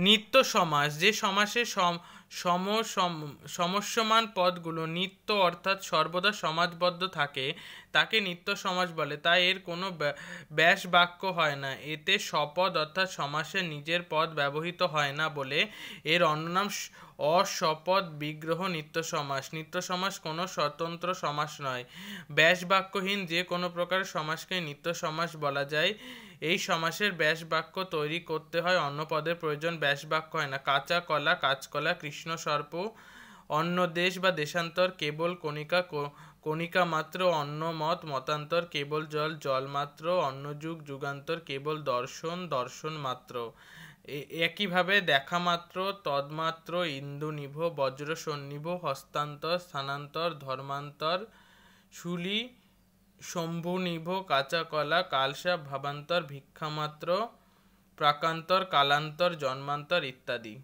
নিত্য সমাস, যে সমাসের সমস্যমান পদগুলো নিত্য অর্থাৎ সর্বদা সমাসবদ্ধ থাকে তাকে নিত্য সমাস বলে। তাই এর কোনো ব্যাস বাক্য হয় না। এতে স্বপদ অর্থাৎ সমাসের নিজের পদ ব্যবহৃত হয় না বলে এর অন্য নাম অস্বপদ বিগ্রহ নিত্য সমাস। নিত্য সমাস কোনো স্বতন্ত্র সমাস নয়। ব্যাস বাক্যহীন যে কোনো প্রকার সমাসকে নিত্য সমাস বলা যায়। এই সমাসের ব্যাস বাক্য তৈরি করতে হয়, অন্য পদের প্রয়োজন ব্যাস বাক্য হয় না। কাঁচা কলা, কাঁচকলা, কৃষ্ণ সর্প, অন্য দেশ বা দেশান্তর, কেবল কণিকা, কণিকা মাত্র, অন্য মত, মতান্তর, কেবল জল, জল মাত্র, অন্য যুগ, যুগান্তর, কেবল দর্শন, দর্শন মাত্র। একইভাবে দেখা মাত্র, তদমাত্র, ইন্দুনিভ, বজ্র সন্নিভ, হস্তান্তর, স্থানান্তর, ধর্মান্তর, শুলি, শম্ভুনিভ, কাঁচা কলা, কালসাপ, ভাবান্তর, ভিক্ষামাত্র, প্রাকান্তর, কালান্তর, জন্মান্তর ইত্যাদি।